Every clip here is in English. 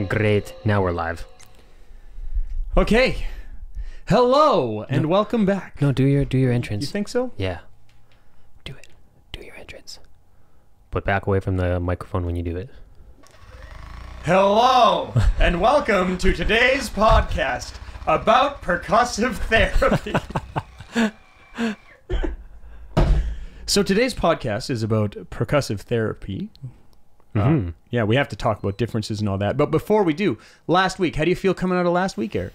Great. Now we're live. Okay. Hello and welcome back. No, do your entrance. You think so? Yeah. Do it. Do your entrance. Put back away from the microphone when you do it. Hello and welcome to today's podcast about percussive therapy. So today's podcast is about percussive therapy. Yeah, we have to talk about differences and all that. But before we do, last week, how do you feel coming out of last week, Eric?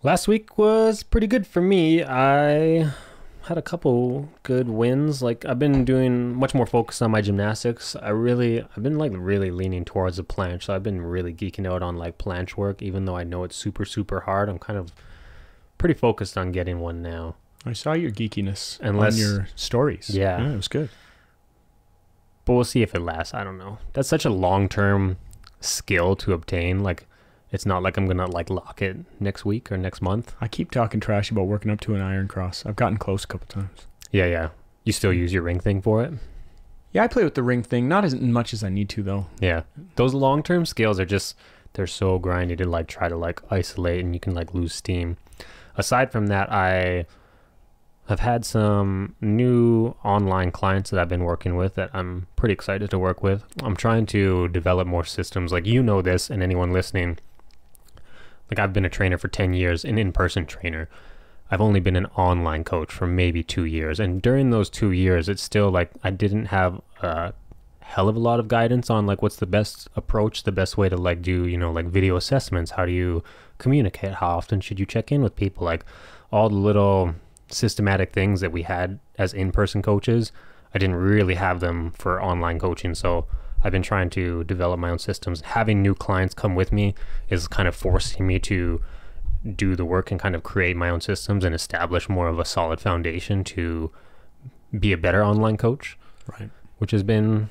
Last week was pretty good for me. I had a couple good wins. Like, I've been doing much more focus on my gymnastics. I've been like really leaning towards the planche. So I've been really geeking out on like planche work, even though I know it's super, super hard. I'm kind of pretty focused on getting one now. I saw your geekiness on your stories. Yeah, it was good. But we'll see if it lasts. I don't know. That's such a long-term skill to obtain. Like, it's not like I'm going to like lock it next week or next month. I keep talking trash about working up to an iron cross. I've gotten close a couple times. Yeah. You still use your ring thing for it? Yeah, I play with the ring thing. Not as much as I need to, though. Yeah. Those long-term skills are just, they're so grindy to like try to like isolate, and you can like lose steam. Aside from that, I've had some new online clients that I've been working with that I'm pretty excited to work with. I'm trying to develop more systems. Like, you know this, and anyone listening, like, I've been a trainer for 10 years, an in-person trainer. I've only been an online coach for maybe 2 years. And during those 2 years, it's still like I didn't have a hell of a lot of guidance on like what's the best approach, the best way to like do, you know, like video assessments. How do you communicate? How often should you check in with people? Like, all the little systematic things that we had as in-person coaches, I didn't really have them for online coaching. So I've been trying to develop my own systems. Having new clients come with me is kind of forcing me to do the work and kind of create my own systems and establish more of a solid foundation to be a better online coach. Right. Which has been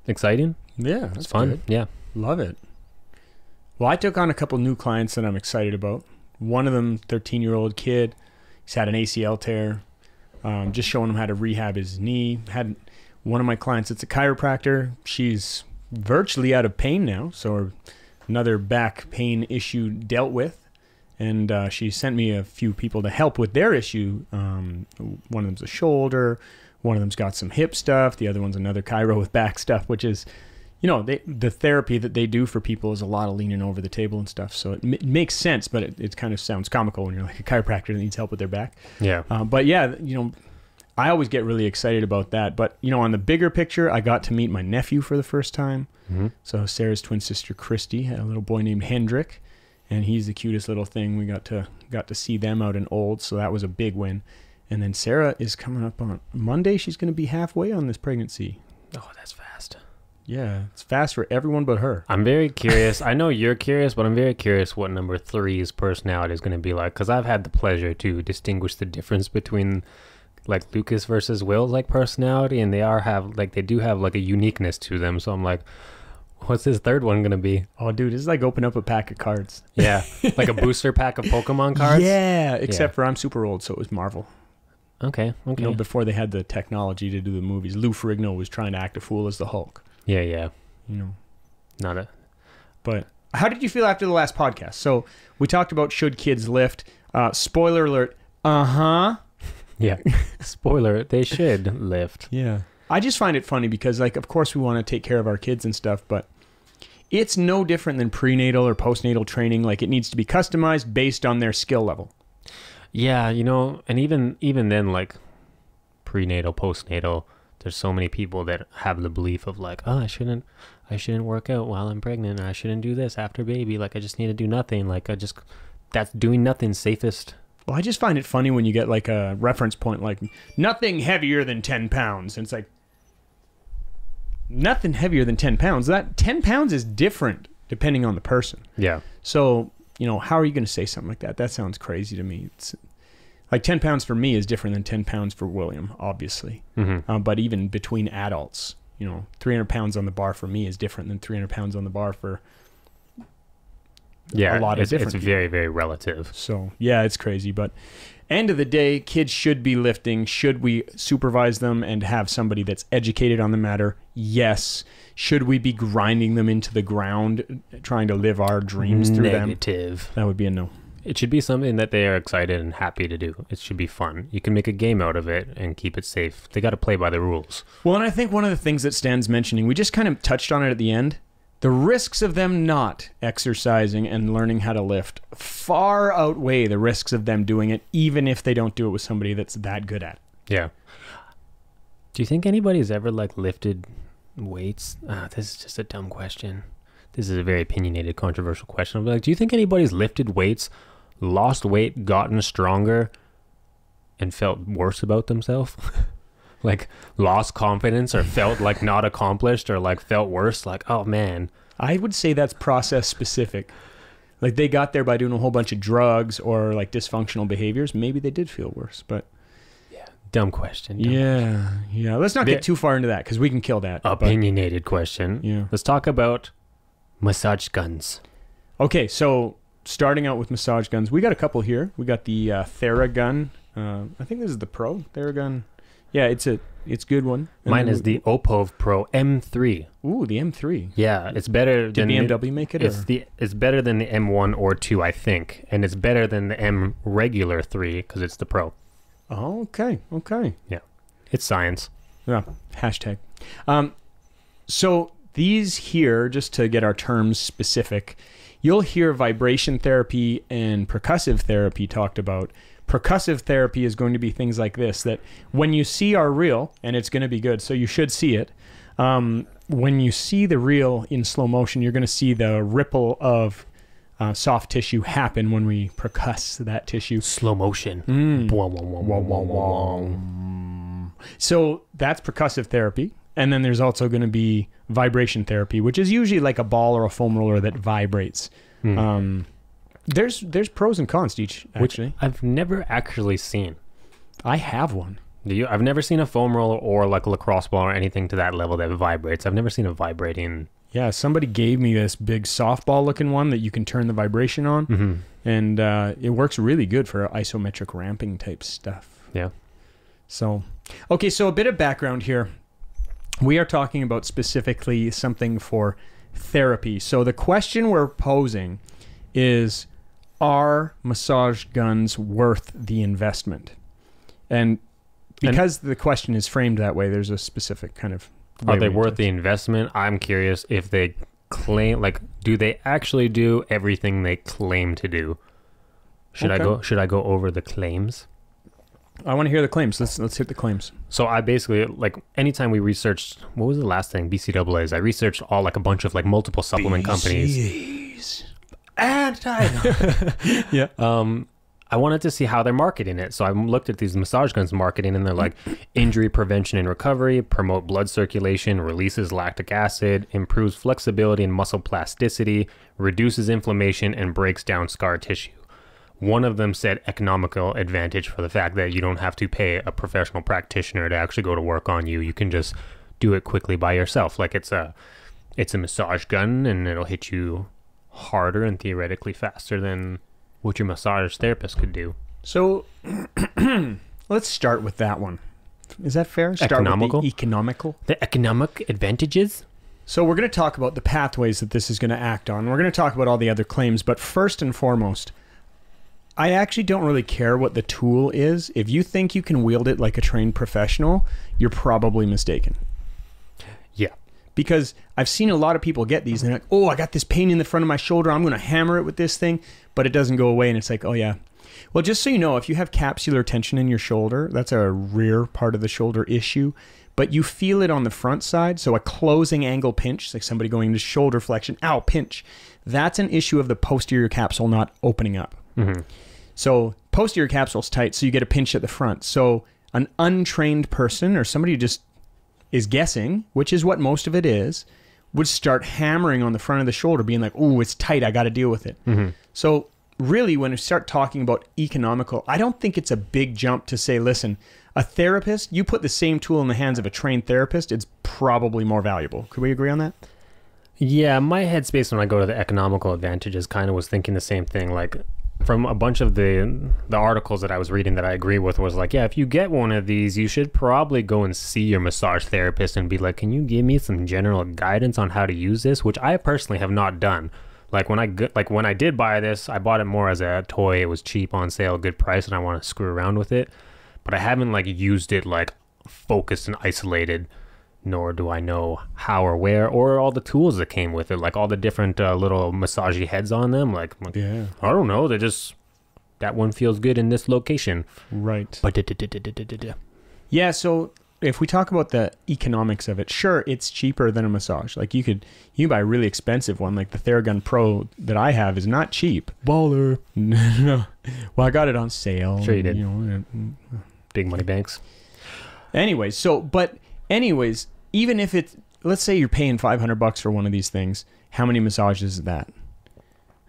exciting. Yeah, it's fun. Good. Yeah. Love it. Well, I took on a couple new clients that I'm excited about. One of them, 13-year-old kid. He's had an ACL tear. Just showing him how to rehab his knee. Had one of my clients that's a chiropractor. She's virtually out of pain now, so another back pain issue dealt with. And she sent me a few people to help with their issue. One of them's a shoulder. One of them's got some hip stuff. The other one's another chiro with back stuff, which is, you know, the therapy that they do for people is a lot of leaning over the table and stuff. So it makes sense, but it kind of sounds comical when you're like a chiropractor that needs help with their back. Yeah. But yeah, you know, I always get really excited about that. But, you know, on the bigger picture, I got to meet my nephew for the first time. Mm-hmm. So Sarah's twin sister, Christy, had a little boy named Hendrik, and he's the cutest little thing. We got to see them out in Old, so that was a big win. And then Sarah is coming up on Monday. She's going to be halfway on this pregnancy. Oh, that's fast. Yeah, it's fast for everyone but her. I'm very curious. I know you're curious, but I'm very curious what number 3's personality is going to be like, because I've had the pleasure to distinguish the difference between like Lucas versus Will's like personality, and they do have like a uniqueness to them. So I'm like, what's his third one going to be? Oh, dude, it's like open up a pack of cards. Yeah, like a booster pack of Pokemon cards. Yeah, except for I'm super old, so it was Marvel. Okay. You know, before they had the technology to do the movies, Lou Ferrigno was trying to act a fool as the Hulk. Yeah. You know, But how did you feel after the last podcast? So we talked about should kids lift. Spoiler alert. Yeah. Spoiler. They should lift. Yeah. I just find it funny because, like, of course we want to take care of our kids and stuff, but it's no different than prenatal or postnatal training. Like, it needs to be customized based on their skill level. Yeah, you know, and even then, like prenatal, postnatal, there's so many people that have the belief of like, oh, I shouldn't work out while I'm pregnant, or I shouldn't do this after baby. Like, I just need to do nothing. Like, that's doing nothing safest. Well, I just find it funny when you get like a reference point, like nothing heavier than 10 pounds. And it's like, nothing heavier than 10 pounds. That 10 pounds is different depending on the person. Yeah. So, you know, how are you going to say something like that? That sounds crazy to me. It's like 10 pounds for me is different than 10 pounds for William, obviously. Mm-hmm. But even between adults, you know, 300 pounds on the bar for me is different than 300 pounds on the bar for Yeah, a lot of different it's very, very relative. So, yeah, it's crazy. But end of the day, kids should be lifting. Should we supervise them and have somebody that's educated on the matter? Yes. Should we be grinding them into the ground, trying to live our dreams through them? Negative. That would be a no. It should be something that they are excited and happy to do. It should be fun. You can make a game out of it and keep it safe. They got to play by the rules. Well, and I think one of the things that Stan's mentioning, we just kind of touched on it at the end, the risks of them not exercising and learning how to lift far outweigh the risks of them doing it, even if they don't do it with somebody that's that good at it. Yeah. Do you think anybody's ever like lifted weights? This is just a dumb question. This is a very opinionated, controversial question. I'm like, do you think anybody's lifted weights, lost weight, gotten stronger, and felt worse about themselves? Like lost confidence or felt like not accomplished or like felt worse? Like, oh man. I would say that's process specific. Like they got there by doing a whole bunch of drugs or like dysfunctional behaviors. Maybe they did feel worse, but yeah, dumb question. Yeah. Let's not get too far into that because we can kill that. Opinionated question. Yeah. Let's talk about massage guns. Okay, so starting out with massage guns, we got a couple here. We got the Theragun. I think this is the Pro Theragun. Yeah, it's a good one. And mine is the Opov Pro M3. Ooh, the M3. Yeah, it's better than BMW make it? It's better than the M1 or 2, I think, and it's better than the M regular 3 because it's the Pro. Oh, okay. Yeah, it's science. Yeah, hashtag. So these here, just to get our terms specific, you'll hear vibration therapy and percussive therapy talked about. Percussive therapy is going to be things like this, that when you see our reel, and it's going to be good, so you should see it. When you see the reel in slow motion, you're going to see the ripple of soft tissue happen when we percuss that tissue. Slow motion. So that's percussive therapy. And then there's also going to be vibration therapy, which is usually like a ball or a foam roller that vibrates. There's pros and cons to each, actually. Which I've never actually seen. I have one. Do you? I've never seen a foam roller or like a lacrosse ball or anything to that level that vibrates. I've never seen a vibrating. Yeah, somebody gave me this big softball looking one that you can turn the vibration on. And it works really good for isometric ramping type stuff. Yeah. So, okay, so a bit of background here. We are talking about specifically something for therapy. So the question we're posing is, are massage guns worth the investment? And because the question is framed that way, there's a specific kind of... Are they worth the investment? I'm curious if they claim, like, do they actually do everything they claim to do? Should I go over the claims? I want to hear the claims. Let's hit the claims. So I basically, like, anytime we researched, what was the last thing? BCAAs. I researched all, like, a bunch of, like, multiple supplement companies. Yeah. I wanted to see how they're marketing it. So I looked at these massage guns marketing, and they're like, injury prevention and recovery, promote blood circulation, releases lactic acid, improves flexibility and muscle plasticity, reduces inflammation, and breaks down scar tissue. One of them said economical advantage for the fact that you don't have to pay a professional practitioner to actually go to work on you. You can just do it quickly by yourself. Like it's a massage gun, and it'll hit you harder and theoretically faster than what your massage therapist could do. So let's start with that one. Is that fair? Economical? Start with the economical. The economic advantages? So we're going to talk about the pathways that this is going to act on. We're going to talk about all the other claims, but first and foremost, I actually don't really care what the tool is. If you think you can wield it like a trained professional, you're probably mistaken. Yeah. Because I've seen a lot of people get these and they're like, oh, I got this pain in the front of my shoulder. I'm going to hammer it with this thing, but it doesn't go away. And it's like, oh yeah. Well, just so you know, if you have capsular tension in your shoulder, that's a rear part of the shoulder issue, but you feel it on the front side. So a closing angle pinch, like somebody going into shoulder flexion, ow, pinch. That's an issue of the posterior capsule not opening up. So posterior capsule's tight, so you get a pinch at the front. So an untrained person or somebody who just is guessing, which is what most of it is, would start hammering on the front of the shoulder, being like, "Ooh, it's tight. I got to deal with it." So really, when we start talking about economical, I don't think it's a big jump to say, listen, a therapist, you put the same tool in the hands of a trained therapist, it's probably more valuable. Could we agree on that? Yeah, my headspace when I go to the economical advantages kind of was thinking the same thing. Like from a bunch of the articles that I was reading that I agree with was like, yeah, if you get one of these, you should probably go and see your massage therapist and be like, can you give me some general guidance on how to use this? Which I personally have not done. Like when I did buy this, I bought it more as a toy. It was cheap on sale, good price, and I want to screw around with it. But I haven't like used it like focused and isolated, nor do I know how or where or all the tools that came with it, like all the different little massagey heads on them. Like, Yeah. I don't know. They just, that one feels good in this location. Right. But Yeah, so if we talk about the economics of it, sure, it's cheaper than a massage. Like you can buy a really expensive one, like the Theragun Pro that I have is not cheap. baller. No. Well, I got it on sale. Sure you did. You know, Big money banks. anyways, even if it's, let's say you're paying $500 for one of these things, how many massages is that?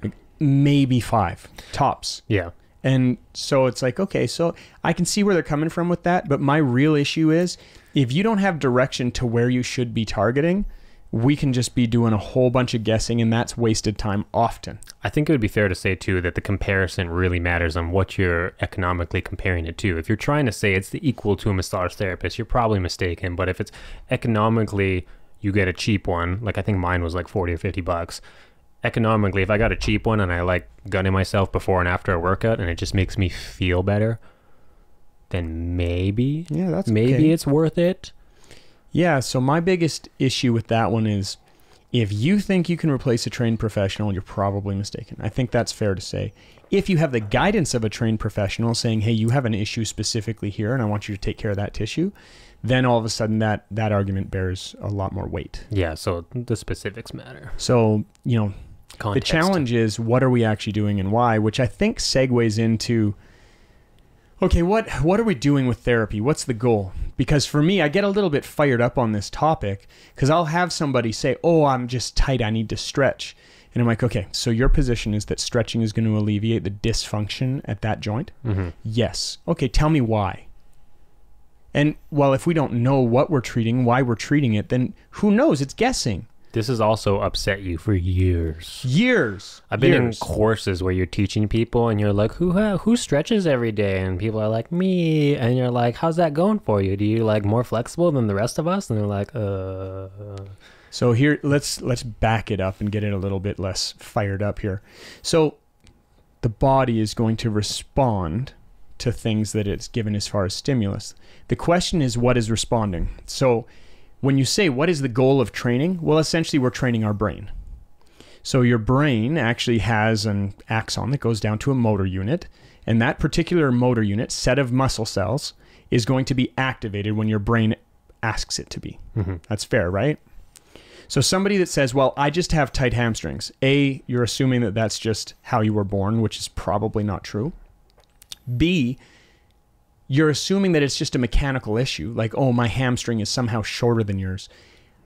Like maybe 5 tops. Yeah. And so it's like, okay, so I can see where they're coming from with that. But my real issue is if you don't have direction to where you should be targeting, we can just be doing a whole bunch of guessing, and that's wasted time often. I think it would be fair to say, too, that the comparison really matters on what you're economically comparing it to. If you're trying to say it's the equal to a massage therapist, you're probably mistaken. But if it's economically, you get a cheap one, like I think mine was like 40 or 50 bucks. Economically, if I got a cheap one and I like gunning myself before and after a workout and it just makes me feel better, then maybe it's worth it. Yeah, so my biggest issue with that one is if you think you can replace a trained professional, you're probably mistaken. I think that's fair to say. If you have the guidance of a trained professional saying, hey, you have an issue specifically here and I want you to take care of that tissue, then all of a sudden that argument bears a lot more weight. Yeah, so the specifics matter. So, Context. The challenge is what are we actually doing and why, which I think segues into, okay, what are we doing with therapy? What's the goal? Because for me, I get a little bit fired up on this topic because I'll have somebody say, oh, I'm just tight, I need to stretch. And I'm like, okay, so your position is that stretching is going to alleviate the dysfunction at that joint? Mm-hmm. Yes. Okay, tell me why. And well, if we don't know what we're treating, why we're treating it, then who knows? It's guessing. This has also upset you for years. I've been in courses where you're teaching people and you're like, who stretches every day? And people are like, me. And you're like, how's that going for you? Do you like more flexible than the rest of us? And they're like, So here, let's back it up and get it a little bit less fired up here. So the body is going to respond to things that it's given as far as stimulus. The question is, what is responding? So when you say, what is the goal of training? Well, essentially, we're training our brain. So your brain actually has an axon that goes down to a motor unit. And that particular motor unit, set of muscle cells, is going to be activated when your brain asks it to be. Mm-hmm. That's fair, right? So somebody that says, well, I just have tight hamstrings. A, you're assuming that that's just how you were born, which is probably not true. B, you're assuming that it's just a mechanical issue. Like, oh, my hamstring is somehow shorter than yours.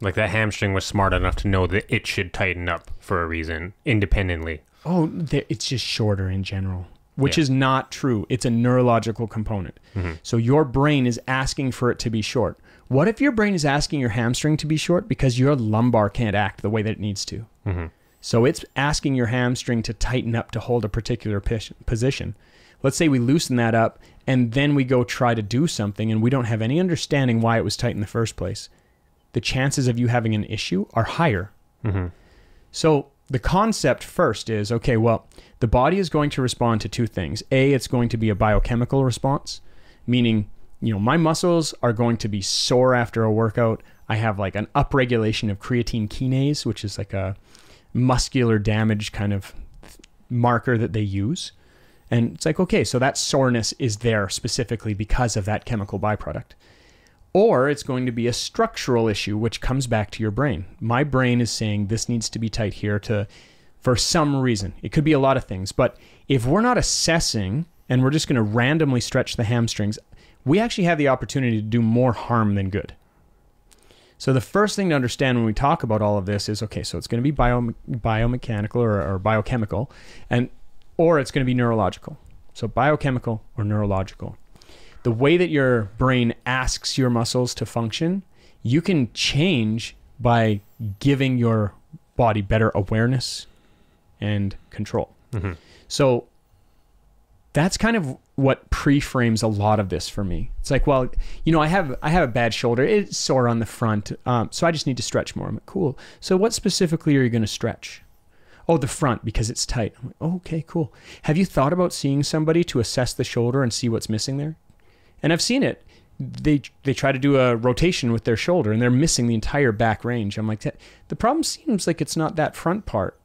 like that hamstring was smart enough to know that it should tighten up for a reason independently. Oh, it's just shorter in general, which is not true. It's a neurological component. Mm-hmm. So your brain is asking for it to be short. What if your brain is asking your hamstring to be short because your lumbar can't act the way that it needs to? Mm-hmm. So it's asking your hamstring to tighten up to hold a particular position. Let's say we loosen that up and then we go try to do something and we don't have any understanding why it was tight in the first place. The chances of you having an issue are higher. Mm-hmm. So the concept first is, okay, well, the body is going to respond to two things. A, it's going to be a biochemical response, meaning, my muscles are going to be sore after a workout. I have like an upregulation of creatine kinase, which is like a muscular damage kind of marker that they use. And it's like, okay, so that soreness is there specifically because of that chemical byproduct. Or it's going to be a structural issue, which comes back to your brain. My brain is saying this needs to be tight here for some reason. It could be a lot of things. But if we're not assessing and we're just going to randomly stretch the hamstrings, we actually have the opportunity to do more harm than good. So the first thing to understand when we talk about all of this is, okay, so it's going to be biomechanical or biochemical, or it's going to be neurological. So biochemical or neurological. The way that your brain asks your muscles to function, you can change by giving your body better awareness and control. Mm-hmm. So that's kind of what pre-frames a lot of this for me. It's like, well, you know, I have a bad shoulder. It's sore on the front. So I just need to stretch more. I'm like, cool. So what specifically are you going to stretch? Oh, the front, because it's tight. I'm like, oh, okay, cool. Have you thought about seeing somebody to assess the shoulder and see what's missing there? And I've seen it. They try to do a rotation with their shoulder and they're missing the entire back range. I'm like, the problem seems like it's not that front part.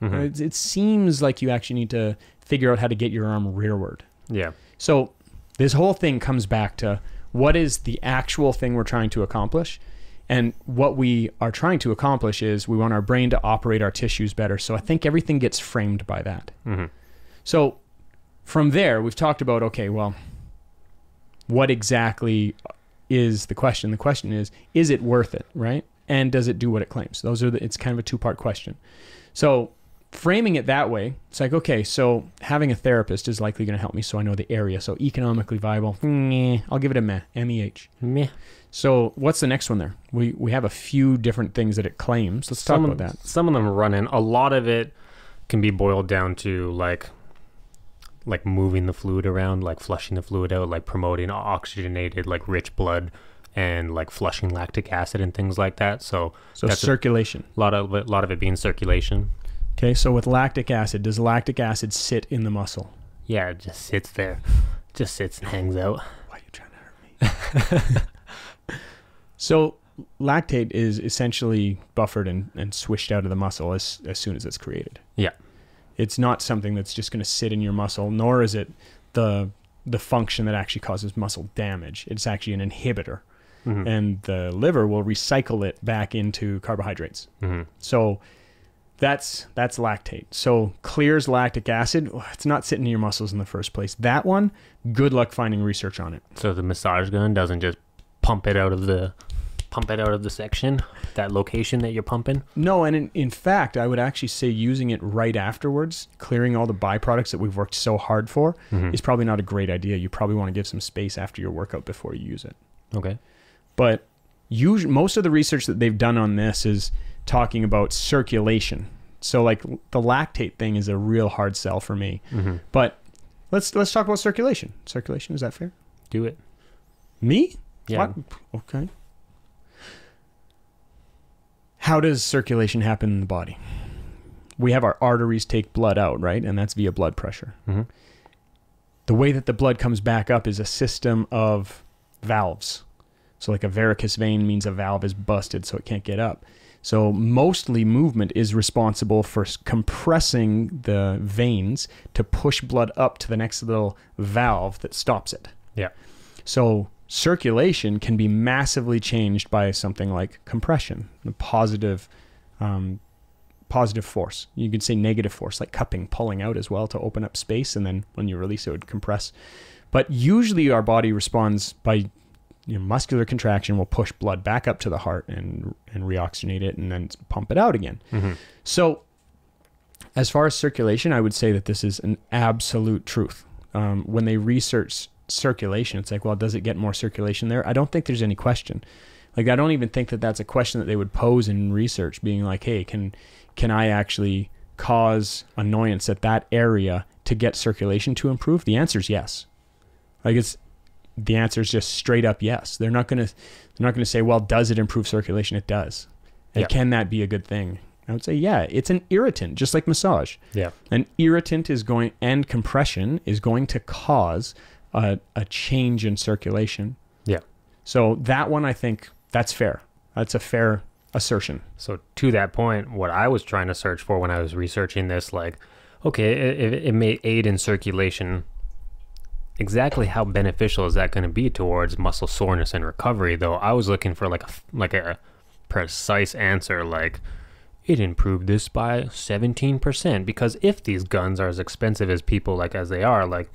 Mm-hmm. It seems like you actually need to figure out how to get your arm rearward. Yeah. So this whole thing comes back to what is the actual thing we're trying to accomplish? And what we are trying to accomplish is we want our brain to operate our tissues better. So I think everything gets framed by that. Mm-hmm. So from there, we've talked about, okay, well, what exactly is the question? The question is it worth it, right? And does it do what it claims? It's kind of a two-part question. So framing it that way, it's like, okay, so having a therapist is likely going to help me so I know the area. So economically viable, I'll give it a meh, M-E-H. Meh. So what's the next one there? We have a few different things that it claims. Let's talk about that. Some of them run in. A lot of it can be boiled down to like moving the fluid around, like flushing the fluid out, like promoting oxygenated, like rich blood, and like flushing lactic acid and things like that. So that's circulation. A lot of it being circulation. Okay, so with lactic acid, does lactic acid sit in the muscle? Yeah, it just sits there. Just sits and hangs out. Why are you trying to hurt me? So lactate is essentially buffered and swished out of the muscle as soon as it's created. Yeah. It's not something that's just going to sit in your muscle, nor is it the function that actually causes muscle damage. It's actually an inhibitor. Mm-hmm. And the liver will recycle it back into carbohydrates. Mm-hmm. So that's lactate. So clears lactic acid. It's not sitting in your muscles in the first place. That one, good luck finding research on it. So the massage gun doesn't just pump it out of the section, that location that you're pumping? No, and in fact, I would actually say using it right afterwards, clearing all the byproducts that we've worked so hard for, mm-hmm. is probably not a great idea. You probably want to give some space after your workout before you use it. Okay. But most of the research that they've done on this is talking about circulation. So like the lactate thing is a real hard sell for me. Mm-hmm. But let's talk about circulation. Circulation, is that fair? Do it. Me? Yeah. What? Okay. How does circulation happen in the body? We have our arteries take blood out, right? And that's via blood pressure. Mm-hmm. The way that the blood comes back up is a system of valves. So like a varicose vein means a valve is busted so it can't get up. So mostly movement is responsible for compressing the veins to push blood up to the next little valve that stops it. Yeah. So circulation can be massively changed by something like compression, a positive force. You could say negative force, like cupping, pulling out as well to open up space, and then when you release it would compress. But usually our body responds by muscular contraction will push blood back up to the heart and reoxygenate it and then pump it out again. Mm-hmm. So as far as circulation, I would say that this is an absolute truth. When they research circulation, it's like, well, does it get more circulation there? I don't think there's any question. Like, I don't even think that that's a question that they would pose in research, being like, hey, can I actually cause annoyance at that area to get circulation to improve? The answer is yes. Like, the answer is just straight up yes. They're not going to say, well, does it improve circulation? It does. And can that be a good thing? I would say, yeah, it's an irritant, just like massage. Yeah. An irritant and compression is going to cause a change in circulation. Yeah. So that one, I think that's fair. That's a fair assertion. So to that point, what I was trying to search for when I was researching this, like, okay, it may aid in circulation. Exactly how beneficial is that going to be towards muscle soreness and recovery, though? I was looking for like a precise answer, like it improved this by 17%, because if these guns are as expensive as people as they are, like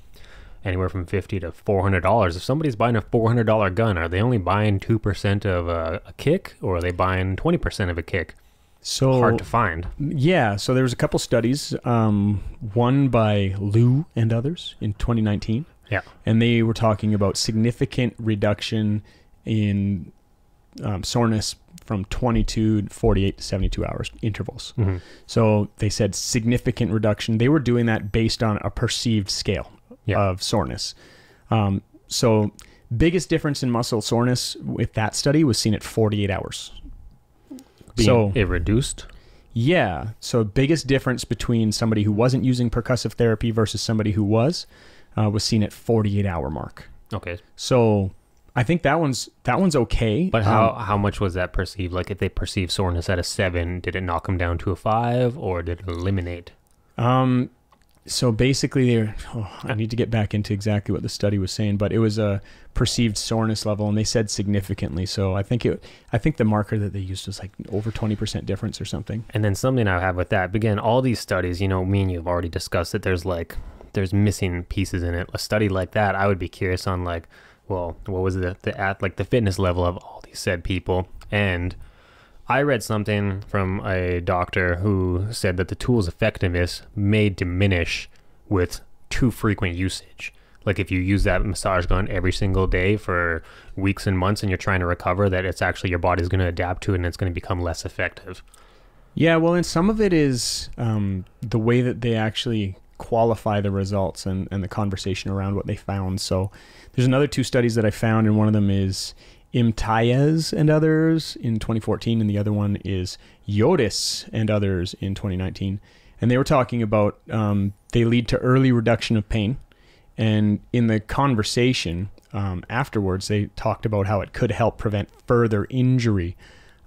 anywhere from $50 to $400, if somebody's buying a $400 gun, are they only buying 2% of a kick, or are they buying 20% of a kick? So hard to find. Yeah, so there was a couple studies, one by Liu and others in 2019. Yeah. And they were talking about significant reduction in soreness from 22, 48 to 72 hours intervals. Mm-hmm. So they said significant reduction. They were doing that based on a perceived scale of soreness. So biggest difference in muscle soreness with that study was seen at 48 hours. So it reduced? Yeah. So biggest difference between somebody who wasn't using percussive therapy versus somebody who was seen at 48-hour mark. Okay. So I think that one's okay. But how much was that perceived? Like if they perceived soreness at a 7, did it knock them down to a 5 or did it eliminate? So basically I need to get back into exactly what the study was saying, but it was a perceived soreness level and they said significantly. So I think the marker that they used was like over 20% difference or something. And then something I have with that, again, all these studies, you know, me and you have already discussed that there's missing pieces in it. A study like that, I would be curious on like, well, what was the fitness level of all these said people. And I read something from a doctor who said that the tool's effectiveness may diminish with too frequent usage. Like if you use that massage gun every single day for weeks and months and you're trying to recover, that it's actually your body's going to adapt to it and it's going to become less effective. Yeah, well, and some of it is the way that they actually qualify the results and the conversation around what they found. So there's another 2 studies that I found, and one of them is Imtiaz and others in 2014, and the other one is Yodis and others in 2019. And they were talking about they lead to early reduction of pain. And in the conversation afterwards, they talked about how it could help prevent further injury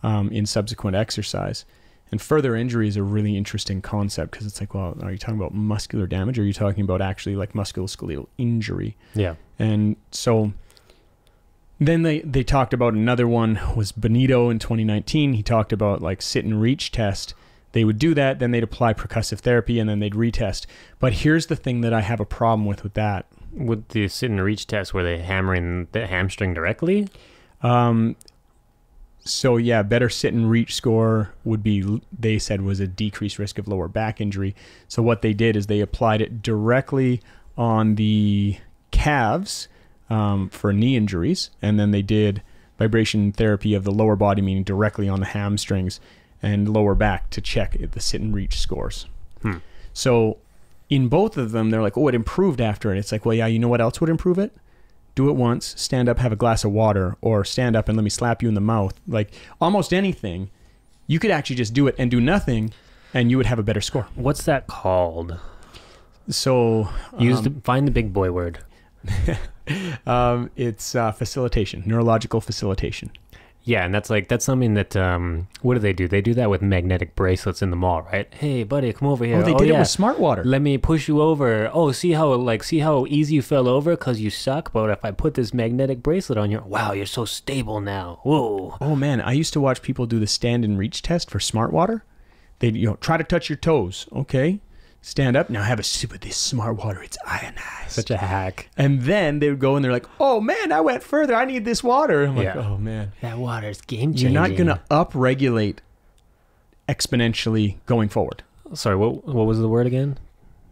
in subsequent exercise. And further injury is a really interesting concept because it's like, well, are you talking about muscular damage or are you talking about actually like musculoskeletal injury? Yeah. And so then they talked about another one was Benito in 2019. He talked about like sit and reach test. They would do that, then they'd apply percussive therapy, and then they'd retest. But here's the thing that I have a problem with that. With the sit and reach test, were they hammering the hamstring directly? So yeah, better sit and reach score would be, they said, was a decreased risk of lower back injury. So what they did is they applied it directly on the calves for knee injuries, and then they did vibration therapy of the lower body, meaning directly on the hamstrings and lower back to check the sit and reach scores. So in both of them, they're like, oh, it improved after it. It's like, well, yeah, you know what else would improve it? Do it once, stand up, have a glass of water, or stand up and let me slap you in the mouth. Like almost anything, you could actually just do it and do nothing and you would have a better score. What's that called? So find the big boy word. It's facilitation, neurological facilitation. Yeah, and that's something that what do? They do that with magnetic bracelets in the mall, right? Hey, buddy, come over here. Oh, they did it with smart water. Let me push you over. Oh, see how easy you fell over because you suck. But if I put this magnetic bracelet on you, wow, you're so stable now. Whoa. Oh man, I used to watch people do the stand and reach test for smart water. They try to touch your toes. Okay. Stand up, now have a sip of this smart water. It's ionized. Such a hack. And then they would go and they're like, oh man, I went further. I need this water. I'm like, oh man. That water's game changing. You're not going to upregulate exponentially going forward. Sorry, what was the word again?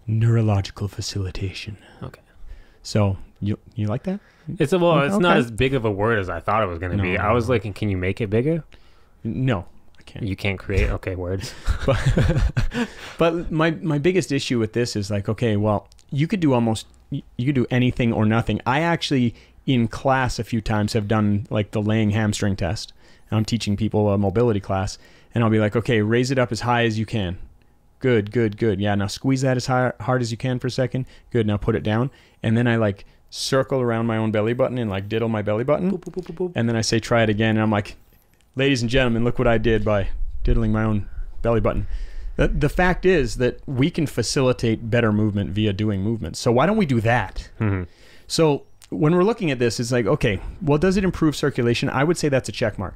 Neurological facilitation. Okay. So you like that? It's not as big of a word as I thought it was going to be. I was like, can you make it bigger? No. You can't create words. But my biggest issue with this is like, okay, well, you could do anything or nothing. I actually in class a few times have done like the laying hamstring test. I'm teaching people a mobility class and I'll be like, okay, raise it up as high as you can. Good. Yeah, now squeeze that as hard as you can for a second. Good, now put it down. And then I like circle around my own belly button and like diddle my belly button. Boop, boop, boop, boop, boop. And then I say, try it again. And I'm like, ladies and gentlemen, look what I did by diddling my own belly button. The fact is that we can facilitate better movement via doing movements. So why don't we do that? Mm-hmm. So when we're looking at this, it's like, okay, well, does it improve circulation? I would say that's a check mark.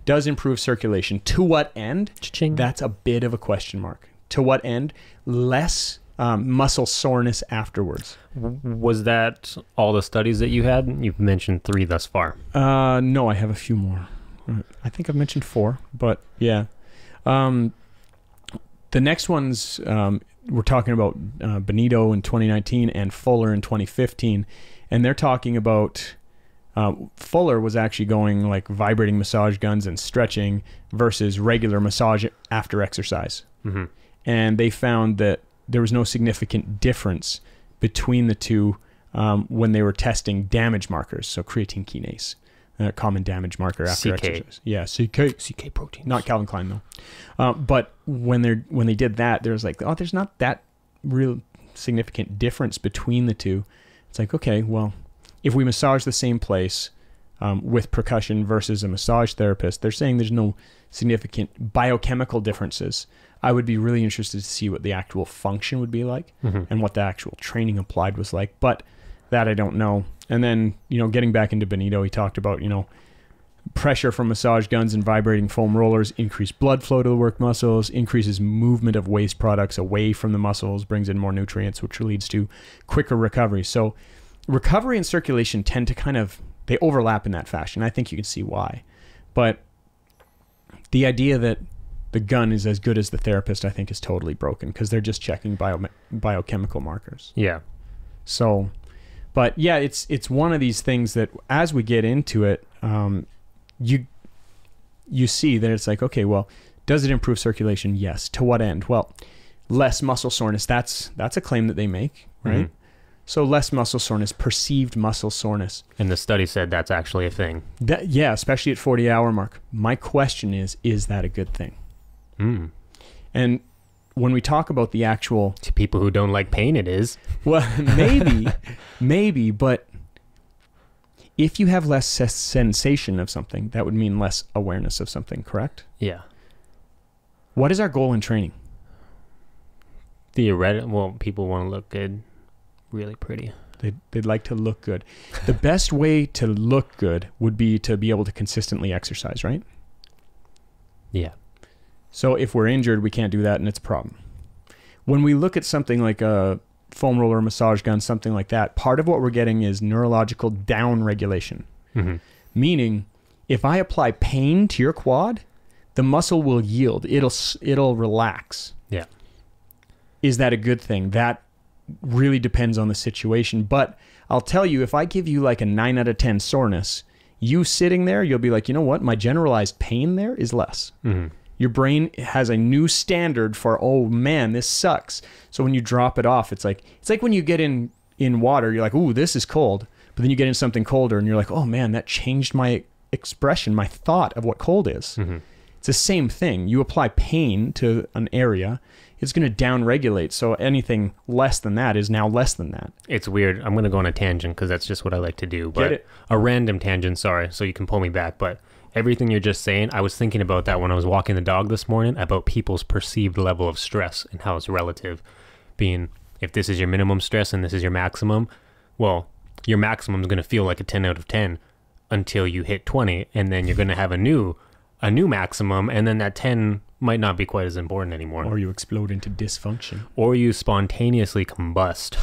Does improve circulation. To what end? Cha-ching. That's a bit of a question mark. To what end? Less muscle soreness afterwards. Was that all the studies that you had? You've mentioned 3 thus far. No, I have a few more. I think I've mentioned 4, but yeah. The next ones, we're talking about Benito in 2019 and Fuller in 2015, and they're talking about Fuller was actually going like vibrating massage guns and stretching versus regular massage after exercise. Mm-hmm. And they found that there was no significant difference between the two when they were testing damage markers. So creatine kinase, a common damage marker after exercise. Yeah, CK protein. Not Calvin Klein though. But when they did that, there was like, oh, there's not that real significant difference between the two. It's like, okay, well, if we massage the same place with percussion versus a massage therapist, they're saying there's no significant biochemical differences. I would be really interested to see what the actual function would be like and what the actual training applied was like. But that I don't know. And then, getting back into Benito, he talked about, pressure from massage guns and vibrating foam rollers increase blood flow to the work muscles, increases movement of waste products away from the muscles, brings in more nutrients, which leads to quicker recovery. So recovery and circulation tend to they overlap in that fashion. I think you can see why. But the idea that the gun is as good as the therapist, I think, is totally broken because they're just checking biochemical markers. Yeah. So, but yeah, it's one of these things that as we get into it, you see that it's like, okay, well, does it improve circulation? Yes. To what end? Well, less muscle soreness. That's a claim that they make, right? Mm-hmm. So less muscle soreness, perceived muscle soreness. And the study said that's actually a thing. Yeah, especially at 40-hour mark. My question is that a good thing? And when we talk about the actual... To people who don't like pain, it is. Well, maybe, but if you have less sensation of something, that would mean less awareness of something, correct? Yeah. What is our goal in training? Well, people want to look good, really pretty. They'd like to look good. The best way to look good would be to be able to consistently exercise, right? Yeah. So if we're injured, we can't do that, and it's a problem. When we look at something like a foam roller, massage gun, something like that, part of what we're getting is neurological down regulation. Mm-hmm. Meaning, if I apply pain to your quad, the muscle will yield. It'll relax. Yeah. Is that a good thing? That really depends on the situation. But I'll tell you, if I give you like a 9 out of 10 soreness, you sitting there, you'll be like, you know what? My generalized pain there is less. Mm-hmm. Your brain has a new standard for, oh man, this sucks. So when you drop it off, it's like when you get in water, you're like, ooh, this is cold. But then you get in something colder and you're like, oh man, that changed my expression, my thought of what cold is. Mm-hmm. It's the same thing. You apply pain to an area, it's going to down-regulate. So anything less than that is now less than that. It's weird. I'm going to go on a tangent because that's just what I like to do. But Get it? A random tangent, sorry, so you can pull me back. But everything you're just saying, I was thinking about that when I was walking the dog this morning, about people's perceived level of stress and how it's relative. Being, if this is your minimum stress and this is your maximum, well, your maximum is going to feel like a 10 out of 10 until you hit 20, and then you're going to have a new maximum, and then that 10 might not be quite as important anymore. Or you explode into dysfunction. Or you spontaneously combust.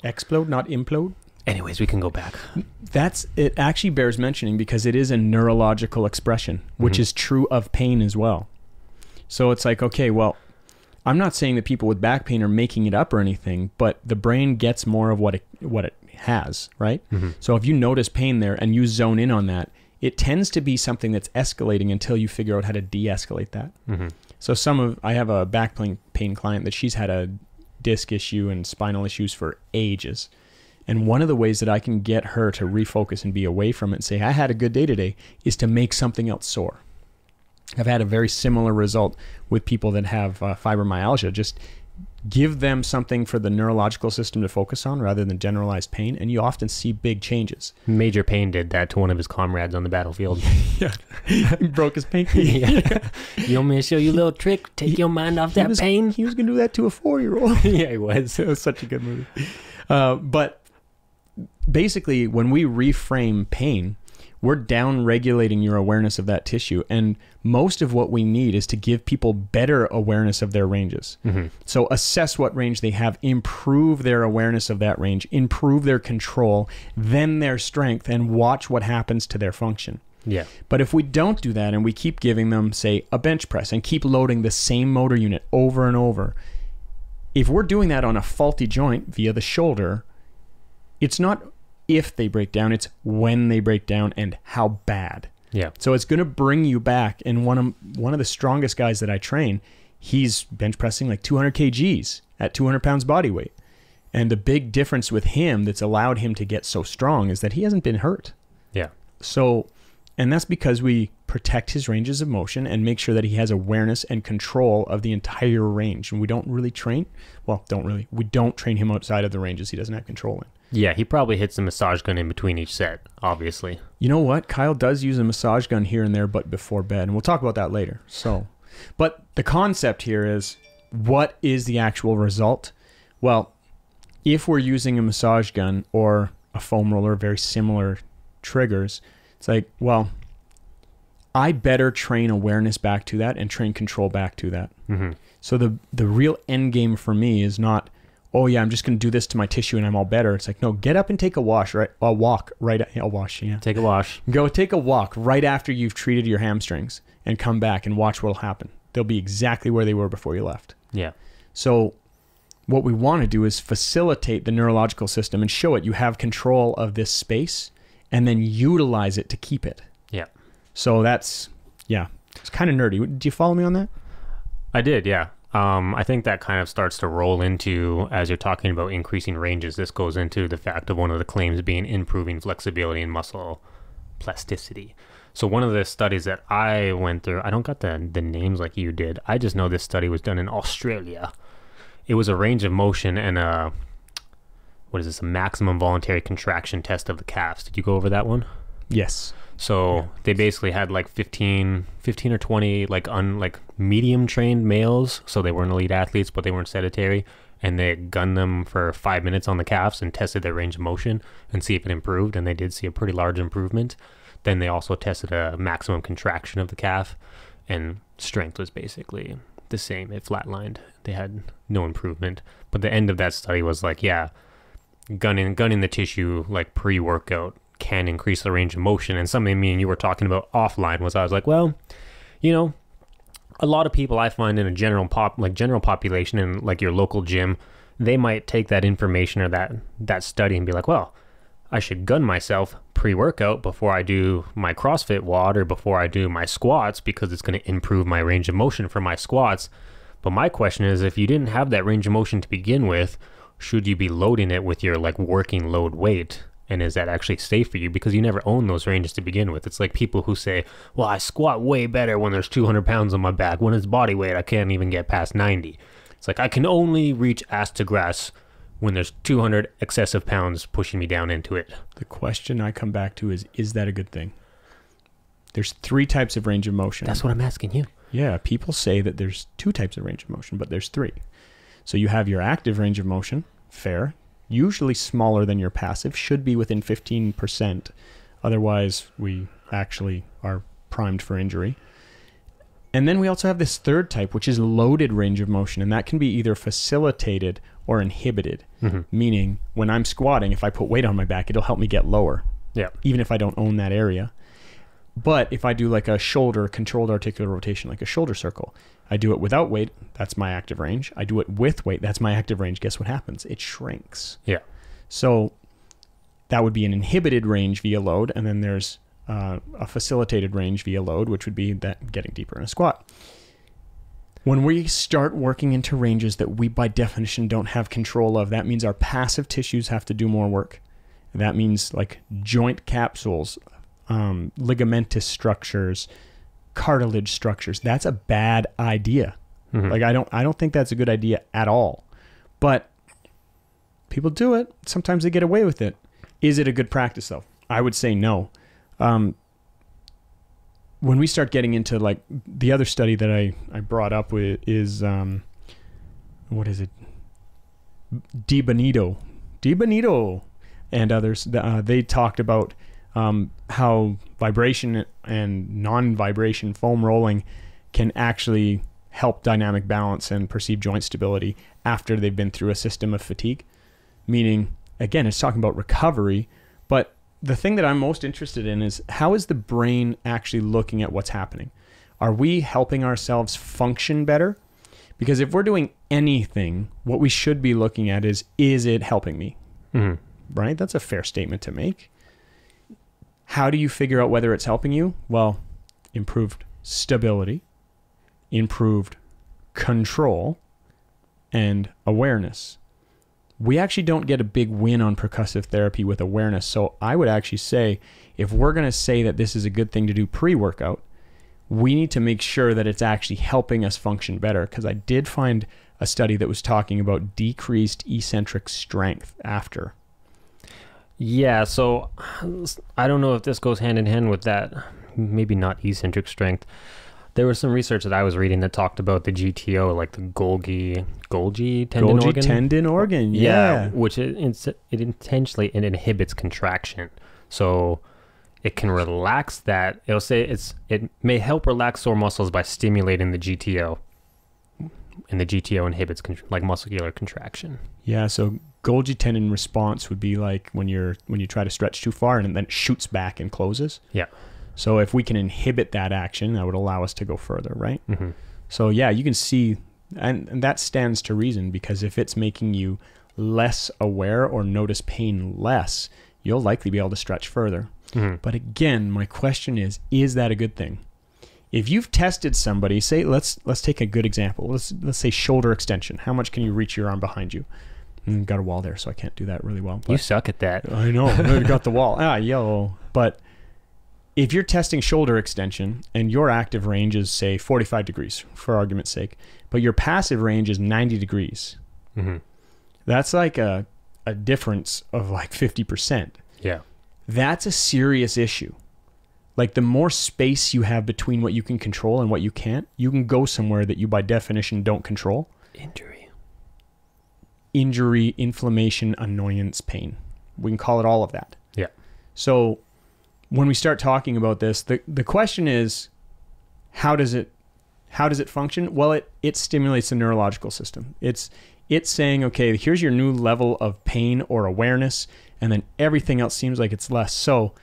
Explode, not implode? Anyways, we can go back. It actually bears mentioning because it is a neurological expression, which is true of pain as well. So it's like, okay, well, I'm not saying that people with back pain are making it up or anything, but the brain gets more of what it has, right? Mm-hmm. So if you notice pain there and you zone in on that, it tends to be something that's escalating until you figure out how to de-escalate that. Mm-hmm. So I have a back pain client that she's had a disc issue and spinal issues for ages. And one of the ways that I can get her to refocus and be away from it and say, I had a good day today, is to make something else sore. I've had a very similar result with people that have fibromyalgia. Just give them something for the neurological system to focus on rather than generalized pain, and you often see big changes. Major Pain did that to one of his comrades on the battlefield. Yeah. He broke his pinky. Yeah. You want me to show you a little trick? Take your mind off that pain? He was going to do that to a 4-year-old. Yeah, he was. It was such a good movie. But basically, when we reframe pain, we're down-regulating your awareness of that tissue. And most of what we need is to give people better awareness of their ranges. Mm-hmm. So assess what range they have, improve their awareness of that range, improve their control, then their strength, and watch what happens to their function. Yeah. But if we don't do that and we keep giving them, say, a bench press and keep loading the same motor unit over and over, if we're doing that on a faulty joint via the shoulder, it's not if they break down, it's when they break down and how bad. Yeah. So it's going to bring you back. And one of the strongest guys that I train, he's bench pressing like 200 kgs at 200 pounds body weight. And the big difference with him that's allowed him to get so strong is that he hasn't been hurt. Yeah. So, and that's because we protect his ranges of motion and make sure that he has awareness and control of the entire range. And we don't really train, we don't train him outside of the ranges he doesn't have control in. Yeah, he probably hits the massage gun in between each set, obviously. You know what? Kyle does use a massage gun here and there, but before bed. And we'll talk about that later. So, but the concept here is, what is the actual result? Well, if we're using a massage gun or a foam roller, very similar triggers, it's like, well, I better train awareness back to that and train control back to that. Mm-hmm. So the real end game for me is not, oh yeah, I'm just going to do this to my tissue and I'm all better. It's like, no, get up and take a walk, right? Take a wash. Go take a walk right after you've treated your hamstrings and come back and watch what'll happen. They'll be exactly where they were before you left. Yeah. So what we want to do is facilitate the neurological system and show it you have control of this space and then utilize it to keep it. Yeah. So that's, yeah, it's kind of nerdy. Do you follow me on that? I did, yeah. I think that kind of starts to roll into, as you're talking about increasing ranges, this goes into the fact of one of the claims being improving flexibility and muscle plasticity. So one of the studies that I went through, I don't got the names like you did. I just know this study was done in Australia. It was a range of motion and a maximum voluntary contraction test of the calves. Did you go over that one? Yes. So they basically had like 15 or 20 like medium trained males. So they weren't elite athletes, but they weren't sedentary. And they gunned them for 5 minutes on the calves and tested their range of motion and see if it improved. And they did see a pretty large improvement. Then they also tested a maximum contraction of the calf, and strength was basically the same. It flatlined. They had no improvement. But the end of that study was like, yeah, gunning the tissue like pre-workout can increase the range of motion. And something me and you were talking about offline was, I was like, well, you know, a lot of people I find in a general population in like your local gym, they might take that information or that study and be like, well, I should gun myself pre-workout before I do my CrossFit WOD or before I do my squats because it's going to improve my range of motion for my squats. But my question is, if you didn't have that range of motion to begin with, should you be loading it with your like working load weight? And is that actually safe for you? Because you never own those ranges to begin with. It's like people who say, well, I squat way better when there's 200 pounds on my back. When it's body weight, I can't even get past 90. It's like I can only reach ass to grass when there's 200 excessive pounds pushing me down into it. The question I come back to is that a good thing? There's 3 types of range of motion. That's what I'm asking you. Yeah, people say that there's 2 types of range of motion, but there's 3. So you have your active range of motion, fair, usually smaller than your passive, should be within 15%. Otherwise, we actually are primed for injury. And then we also have this 3rd type, which is loaded range of motion, and that can be either facilitated or inhibited, meaning when I'm squatting, if I put weight on my back, it'll help me get lower, even if I don't own that area. But if I do like a shoulder controlled articular rotation, like a shoulder circle, I do it without weight, that's my active range. I do it with weight, that's my active range. Guess what happens? It shrinks. Yeah. So that would be an inhibited range via load, and then there's a facilitated range via load, which would be that getting deeper in a squat. When we start working into ranges that we by definition don't have control of, that means our passive tissues have to do more work. That means like joint capsules, ligamentous structures, cartilage structures. That's a bad idea. Like I don't think that's a good idea at all. But people do it. Sometimes they get away with it. Is it a good practice though? I would say no. When we start getting into like the other study that I brought up with is what is it? Di Benito and others. They talked about how vibration and non-vibration foam rolling can actually help dynamic balance and perceived joint stability after they've been through a system of fatigue. Meaning, again, it's talking about recovery, but the thing that I'm most interested in is how is the brain actually looking at what's happening? Are we helping ourselves function better? Because if we're doing anything, what we should be looking at is it helping me? right? That's a fair statement to make. How do you figure out whether it's helping you? Well, improved stability, improved control, and awareness. We actually don't get a big win on percussive therapy with awareness. So I would actually say, if we're going to say that this is a good thing to do pre-workout, we need to make sure that it's actually helping us function better. Because I did find a study that was talking about decreased eccentric strength after. Yeah, so I don't know if this goes hand in hand with that. Maybe not eccentric strength. There was some research that I was reading that talked about the GTO, like the Golgi tendon organ. Golgi tendon organ, yeah. Which it intentionally inhibits contraction. So it can relax that. It'll say it may help relax sore muscles by stimulating the GTO. And the GTO inhibits like muscular contraction. Yeah, so Golgi tendon response would be like when you try to stretch too far and then it shoots back and closes. Yeah. So if we can inhibit that action, that would allow us to go further, right? Mm-hmm. So yeah, you can see, and that stands to reason, because if it's making you less aware or notice pain less, you'll likely be able to stretch further. Mm-hmm. But again, my question is that a good thing? If you've tested somebody, say, let's take a good example. Let's say shoulder extension. How much can you reach your arm behind you? Got a wall there, so I can't do that really well. You suck at that. I know. I got the wall. But if you're testing shoulder extension and your active range is, say, 45 degrees, for argument's sake, but your passive range is 90 degrees, mm-hmm. that's like a difference of like 50%. Yeah. That's a serious issue. Like, the more space you have between what you can control and what you can't, you can go somewhere that you by definition don't control. Injury, inflammation, annoyance, pain. We can call it all of that. Yeah. So when we start talking about this, the question is, how does it function? Well, it stimulates the neurological system. It's saying, okay, here's your new level of pain or awareness, and then everything else seems like it's less. So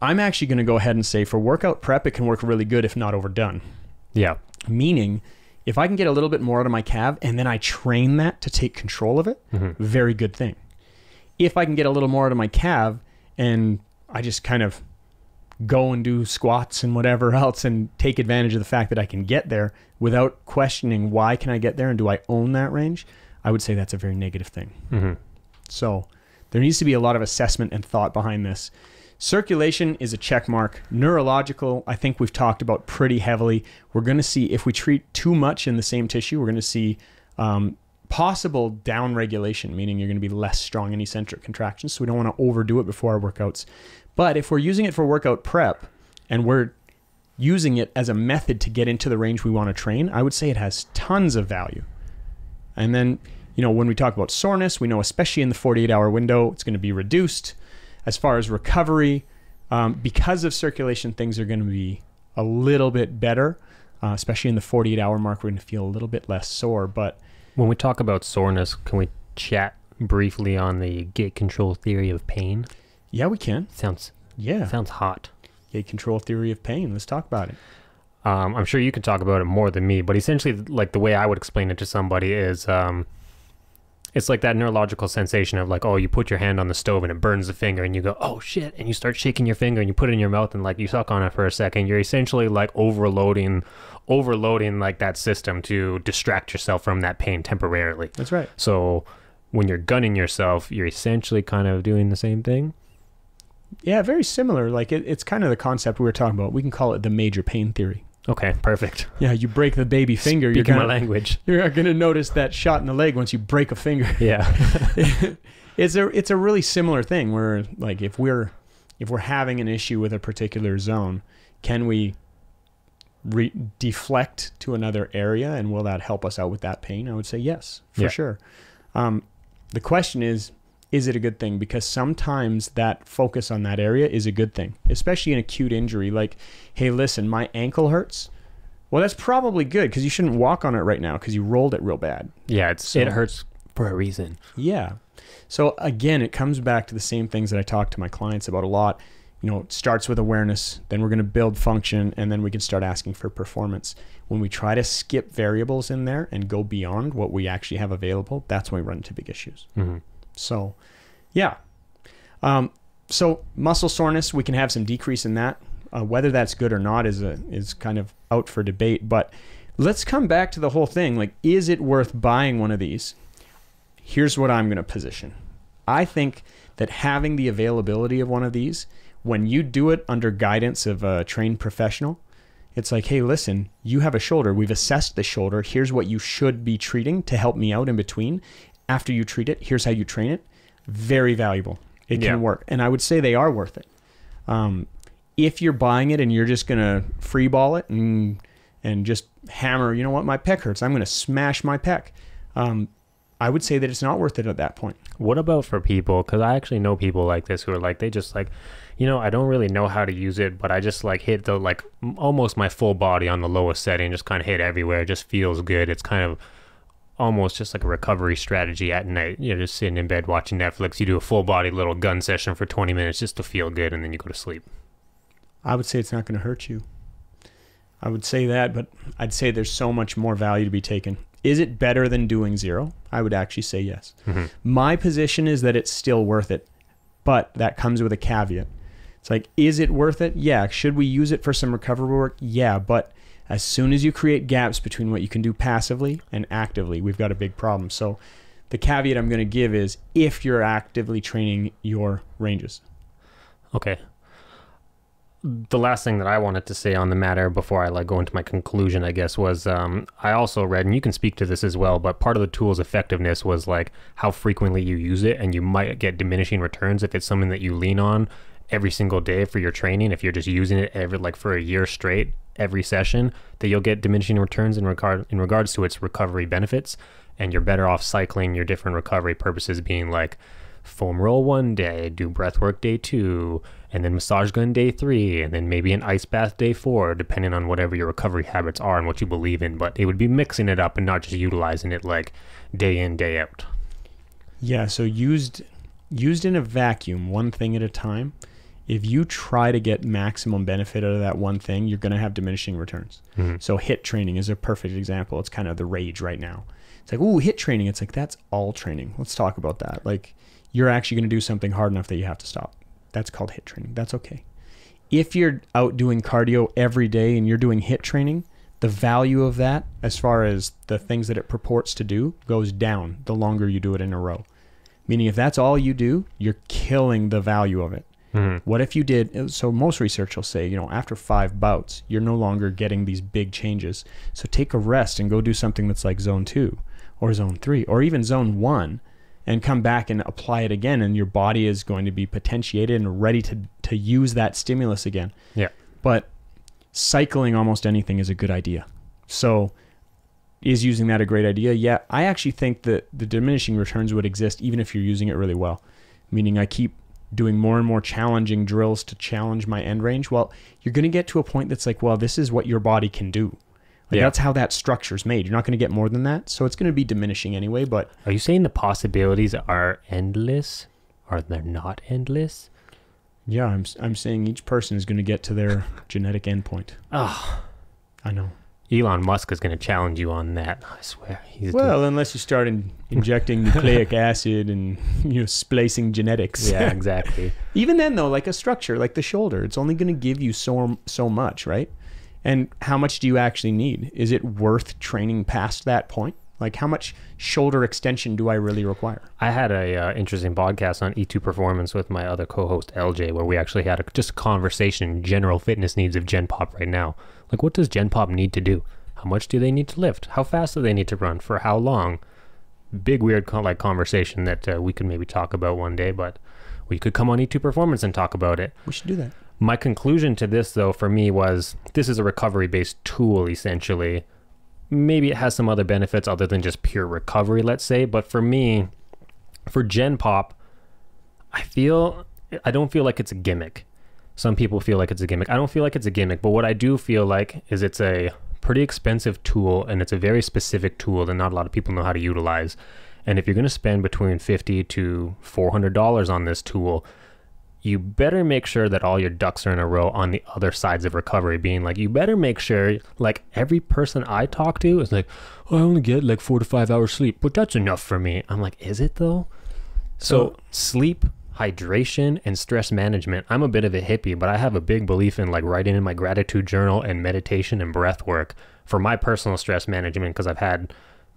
I'm actually going to go ahead and say, for workout prep, it can work really good if not overdone. Yeah. Meaning, if I can get a little bit more out of my calf and then I train that to take control of it, mm-hmm. very good thing. If I can get a little more out of my calf and I just kind of go and do squats and whatever else and take advantage of the fact that I can get there without questioning why can I get there and do I own that range, I would say that's a very negative thing. Mm-hmm. So there needs to be a lot of assessment and thought behind this. Circulation is a check mark. Neurological, I think we've talked about pretty heavily. We're going to see if we treat too much in the same tissue, we're going to see possible downregulation, meaning you're going to be less strong in eccentric contractions. So we don't want to overdo it before our workouts. But if we're using it for workout prep and we're using it as a method to get into the range we want to train, I would say it has tons of value. And then, when we talk about soreness, we know especially in the 48-hour window, it's going to be reduced. As far as recovery, because of circulation, things are going to be a little bit better, especially in the 48-hour mark. We're going to feel a little bit less sore. But when we talk about soreness, can we chat briefly on the gate control theory of pain? Yeah, we can. Sounds hot. Gate control theory of pain. Let's talk about it. I'm sure you could talk about it more than me, but essentially, like, the way I would explain it to somebody is it's like that neurological sensation of like, oh, you put your hand on the stove and it burns the finger and you go, oh shit, and you start shaking your finger and you put it in your mouth and like you suck on it for a second. You're essentially like overloading like that system to distract yourself from that pain temporarily. That's right. So when you're gunning yourself, you're essentially kind of doing the same thing. Yeah, very similar. Like it's kind of the concept we were talking about. We can call it the major pain theory. Okay, perfect. Yeah, you break the baby finger. Speaking my language. You're going to notice that shot in the leg once you break a finger. Yeah. It's a really similar thing where, like, if we're having an issue with a particular zone, can we deflect to another area, and will that help us out with that pain? I would say yes, for sure. The question is it a good thing? Because sometimes that focus on that area is a good thing, especially in acute injury. Like, hey, listen, my ankle hurts. Well, that's probably good because you shouldn't walk on it right now because you rolled it real bad. Yeah, it hurts for a reason. Yeah. So again, it comes back to the same things that I talk to my clients about a lot. It starts with awareness, then we're going to build function, and then we can start asking for performance. When we try to skip variables in there and go beyond what we actually have available, that's when we run into big issues. Mm-hmm. So, yeah, So muscle soreness, we can have some decrease in that. Whether that's good or not is kind of out for debate. But let's come back to the whole thing. Like, is it worth buying one of these? Here's what I'm going to position. I think that having the availability of one of these, when you do it under guidance of a trained professional, it's like, hey, listen, you have a shoulder. We've assessed the shoulder. Here's what you should be treating to help me out in between. After you treat it, here's how you train it. Very valuable. It can work. And I would say they are worth it. If you're buying it and you're just going to free ball it and just hammer, you know what, my pec hurts, I'm going to smash my pec. I would say that it's not worth it at that point. What about for people? Because I actually know people like this who are like, they just like, you know, I don't really know how to use it, but I just like hit the like almost my full body on the lowest setting, just kind of hit everywhere. It just feels good. It's kind of almost just like a recovery strategy at night. You're just sitting in bed watching Netflix. You do a full body little gun session for 20 minutes just to feel good, and then you go to sleep. I would say it's not going to hurt you. I would say that, but I'd say there's so much more value to be taken. Is it better than doing zero? I would actually say yes. Mm-hmm. My position is that it's still worth it, but that comes with a caveat. It's like, is it worth it? Yeah. Should we use it for some recovery work? Yeah. But as soon as you create gaps between what you can do passively and actively, we've got a big problem. So the caveat I'm going to give is if you're actively training your ranges. Okay. The last thing that I wanted to say on the matter before I like go into my conclusion, I guess, was I also read, and you can speak to this as well, but part of the tool's effectiveness was like how frequently you use it, and you might get diminishing returns if it's something that you lean on every single day for your training. If you're just using it every like for a year straight, every session, that you'll get diminishing returns in regards to its recovery benefits, and you're better off cycling your different recovery purposes, being like foam roll one day, do breath work day 2, and then massage gun day 3, and then maybe an ice bath day 4, depending on whatever your recovery habits are and what you believe in. But it would be mixing it up and not just utilizing it like day in, day out. Yeah, so used in a vacuum, one thing at a time, if you try to get maximum benefit out of that one thing, you're going to have diminishing returns. Mm-hmm. So HIIT training is a perfect example. It's kind of the rage right now. It's like, ooh, HIIT training. It's like, that's all training. Let's talk about that. Like, you're actually going to do something hard enough that you have to stop. That's called HIIT training. That's okay. If you're out doing cardio every day and you're doing HIIT training, the value of that, as far as the things that it purports to do, goes down the longer you do it in a row. Meaning if that's all you do, you're killing the value of it. Mm-hmm. What if you did, so most research will say, you know, after 5 bouts, you're no longer getting these big changes. So take a rest and go do something that's like zone 2 or zone 3 or even zone 1 and come back and apply it again. And your body is going to be potentiated and ready to use that stimulus again. Yeah. But cycling almost anything is a good idea. So is using that a great idea? Yeah. I actually think that the diminishing returns would exist even if you're using it really well. Meaning I keep doing more and more challenging drills to challenge my end range. Well, you're going to get to a point that's like, well, this is what your body can do. Like that's how that structure's made. You're not going to get more than that. So it's going to be diminishing anyway. But are you saying the possibilities are endless? Or they're not endless? Yeah, I'm saying each person is going to get to their genetic endpoint. Oh, I know. Elon Musk is going to challenge you on that. I swear. Unless you start injecting nucleic acid and splicing genetics. Yeah, exactly. Even then, though, like a structure like the shoulder, it's only going to give you so much, right? And how much do you actually need? Is it worth training past that point? Like, how much shoulder extension do I really require? I had a interesting podcast on E2 Performance with my other co-host, LJ, where we actually had just a conversation, general fitness needs of Gen Pop right now. Like, what does Gen Pop need to do? How much do they need to lift? How fast do they need to run? For how long? Big, weird conversation that we could maybe talk about one day, but we could come on E2 Performance and talk about it. We should do that. My conclusion to this, though, for me was this is a recovery-based tool, essentially. Maybe it has some other benefits other than just pure recovery, let's say. But for me, for Gen Pop, I don't feel like it's a gimmick. Some people feel like it's a gimmick. I don't feel like it's a gimmick. But what I do feel like is it's a pretty expensive tool, and it's a very specific tool that not a lot of people know how to utilize. And if you're going to spend between $50 to $400 on this tool, you better make sure that all your ducks are in a row on the other sides of recovery, being like, you better make sure, like every person I talk to is like, oh, I only get like 4 to 5 hours sleep, but that's enough for me. I'm like, is it though? So sleep, hydration, and stress management. I'm a bit of a hippie, but I have a big belief in like writing in my gratitude journal and meditation and breath work for my personal stress management, because I've had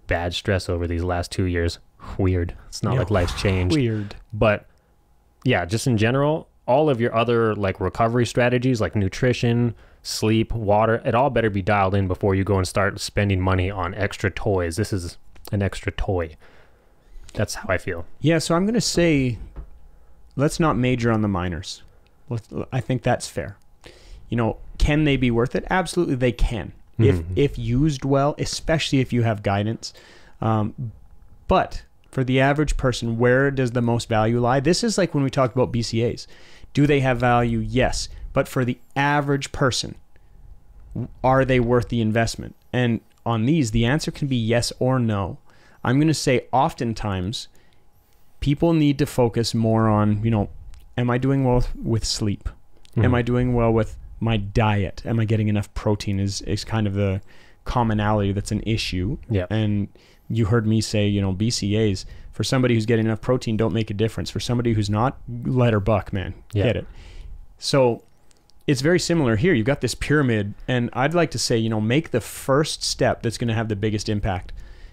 bad stress over these last 2 years. Weird. It's not like life's changed. Weird. But yeah, just in general, all of your other like recovery strategies like nutrition, sleep, water, it all better be dialed in before you go and start spending money on extra toys. This is an extra toy. That's how I feel. Yeah, so I'm going to say, let's not major on the minors. I think that's fair. You know, can they be worth it? Absolutely, they can. If used well, especially if you have guidance. But for the average person, where does the most value lie? This is like when we talked about BCAs. Do they have value? Yes. But for the average person, are they worth the investment? And on these, the answer can be yes or no. I'm going to say oftentimes people need to focus more on, you know, am I doing well with sleep? Am I doing well with my diet? Am I getting enough protein is kind of the commonality that's an issue. Yeah. And you heard me say, you know, BCAs, for somebody who's getting enough protein, don't make a difference. For somebody who's not, let her buck, man. Hit it. So it's very similar here. You've got this pyramid, and I'd like to say, you know, make the first step that's going to have the biggest impact.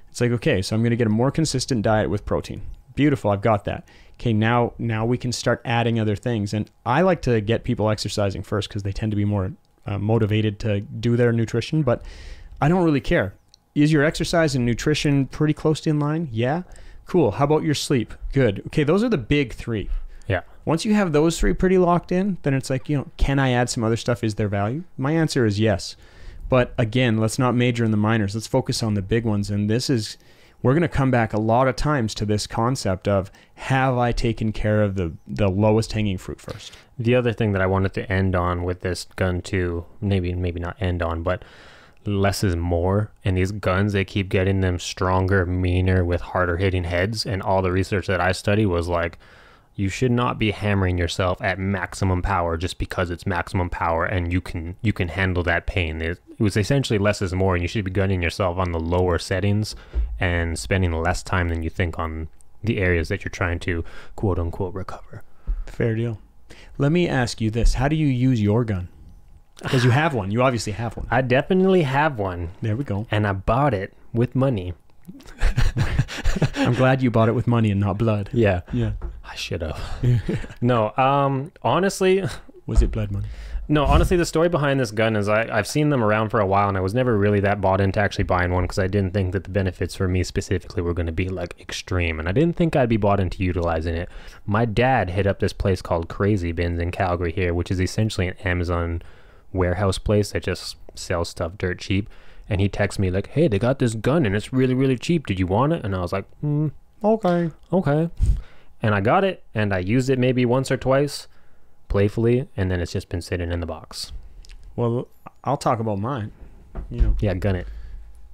It's like, okay, so I'm going to get a more consistent diet with protein. Beautiful, I've got that. Okay, now we can start adding other things. And I like to get people exercising first because they tend to be more motivated to do their nutrition, but I don't really care. Is your exercise and nutrition pretty close to in line? Yeah. Cool. How about your sleep? Good. Okay, those are the big three. Yeah. Once you have those three pretty locked in, then it's like, you know, can I add some other stuff? Is there value? My answer is yes. But again, let's not major in the minors. Let's focus on the big ones. And we're going to come back a lot of times to this concept of, have I taken care of the lowest hanging fruit first? The other thing that I wanted to end on with this gun too, maybe not end on, but less is more. And these guns, they keep getting them stronger, meaner, with harder hitting heads. And all the research that I study was like, you should not be hammering yourself at maximum power just because it's maximum power and you can handle that pain. It was essentially less is more, and you should be gunning yourself on the lower settings and spending less time than you think on the areas that you're trying to quote unquote recover. Fair deal. Let me ask you this. How do you use your gun? Because you have one. You obviously have one. I definitely have one. There we go. And I bought it with money. I'm glad you bought it with money and not blood. Yeah. Yeah. I should have. No, honestly. Was it blood money? No, honestly, the story behind this gun is I've seen them around for a while, and I was never really that bought into actually buying one because I didn't think that the benefits for me specifically were going to be like extreme, and I didn't think I'd be bought into utilizing it. My dad hit up this place called Crazy Bins in Calgary here, which is essentially an Amazon warehouse place that just sells stuff dirt cheap. And he texted me like, hey, they got this gun and it's really, really cheap. Did you want it? And I was like, okay. And I got it, and I used it maybe once or twice playfully, and then it's just been sitting in the box. Well, I'll talk about mine. You know. Yeah, gun it.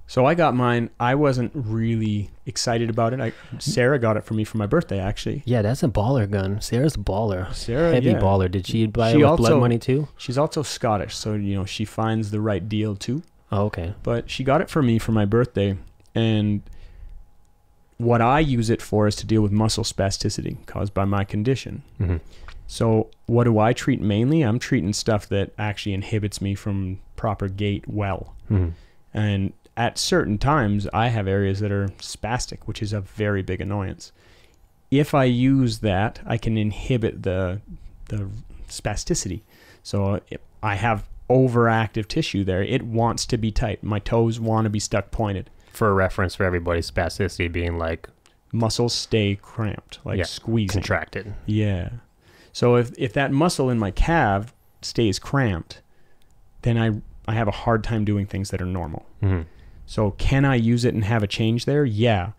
So I got mine. I wasn't really excited about it. Sarah got it for me for my birthday, actually. Yeah, that's a baller gun. Sarah's a baller. Sarah, heavy baller. Did she buy it with blood money too? She's also Scottish, so you know she finds the right deal too. Oh, okay. But she got it for me for my birthday, and what I use it for is to deal with muscle spasticity caused by my condition. Mm-hmm. So what do I treat mainly? I'm treating stuff that actually inhibits me from proper gait well. Mm-hmm. And at certain times, I have areas that are spastic, which is a very big annoyance. If I use that, I can inhibit the spasticity. So if I have overactive tissue there. It wants to be tight. My toes want to be stuck pointed. For a reference for everybody, spasticity being like muscles stay cramped, like squeezing. Contracted. Yeah. So if that muscle in my calf stays cramped, then I have a hard time doing things that are normal. Mm-hmm. So can I use it and have a change there? Yeah.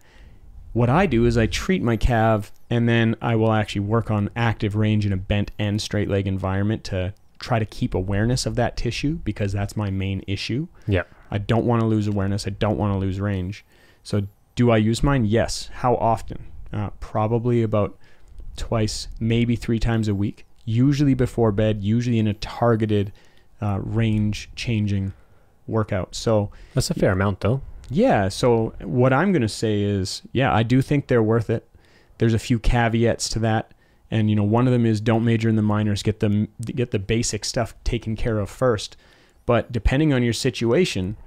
What I do is I treat my calf, and then I will actually work on active range in a bent and straight leg environment to try to keep awareness of that tissue, because that's my main issue. Yeah. I don't want to lose awareness. I don't want to lose range. So do I use mine? Yes. How often? Probably about twice, maybe 3 times a week, usually before bed, usually in a targeted range changing workout. So that's a fair amount though. Yeah. So what I'm going to say is, yeah, I do think they're worth it. There's a few caveats to that. And, you know, one of them is don't major in the minors, get the basic stuff taken care of first. But depending on your situation,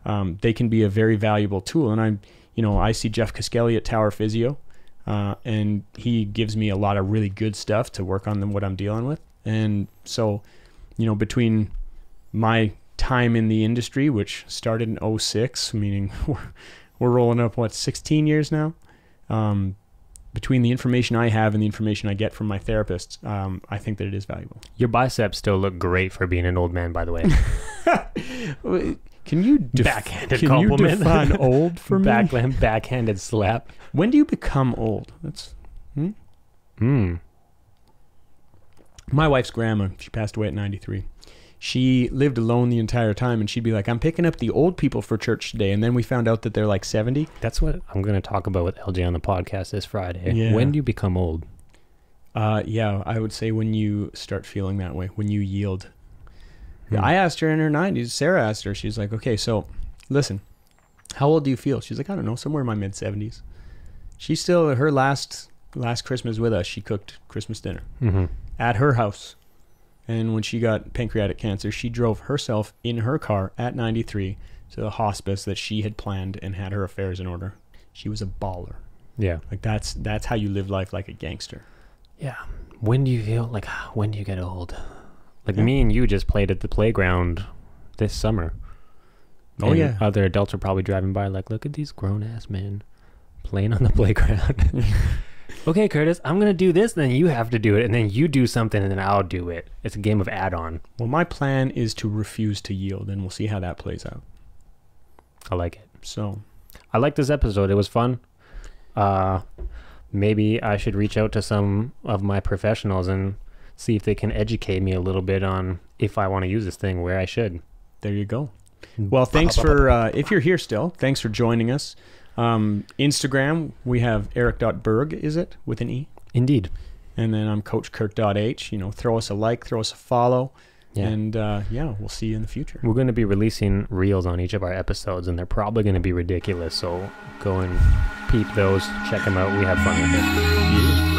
they can be a very valuable tool. And I see Jeff Caskelli at Tower Physio, and he gives me a lot of really good stuff to work on what I'm dealing with. And so, you know, between my time in the industry, which started in 2006, meaning we're rolling up, 16 years now? Between the information I have and the information I get from my therapists, I think that it is valuable. Your biceps still look great for being an old man, by the way. Can you backhanded can compliment? You define old for me? Backhanded slap. When do you become old? That's My wife's grandma, she passed away at 93. She lived alone the entire time, and she'd be like, I'm picking up the old people for church today. And then we found out that they're like 70. That's what I'm going to talk about with LJ on the podcast this Friday. Yeah. When do you become old? Yeah, I would say when you start feeling that way, when you yield. Yeah, I asked her in her 90s, Sarah asked her, she's like, okay, so listen, how old do you feel? She's like, I don't know, somewhere in my mid-70s. She's still, her last Christmas with us, she cooked Christmas dinner at her house. And when she got pancreatic cancer, she drove herself in her car at 93 to the hospice that she had planned and had her affairs in order. She was a baller. Yeah. Like that's how you live life like a gangster. Yeah. When do you feel like, when do you get old? Like me and you just played at the playground this summer. Oh, and yeah. Other adults are probably driving by like, look at these grown-ass men playing on the playground. Okay, Curtis, I'm going to do this, then you have to do it, and then you do something, and then I'll do it. It's a game of add-on. Well, my plan is to refuse to yield, and we'll see how that plays out. I like it. So, I like this episode. It was fun. Maybe I should reach out to some of my professionals and see if they can educate me a little bit on if I want to use this thing, where I should. There you go. Well, thanks for, if you're here still, thanks for joining us. Instagram, we have Eric.Berge, is it? With an E? Indeed. And then I'm CoachCurt.h. You know, throw us a like, throw us a follow. Yeah. And we'll see you in the future. We're going to be releasing reels on each of our episodes, and they're probably going to be ridiculous. So go and peep those, check them out. We have fun with it. Yeah.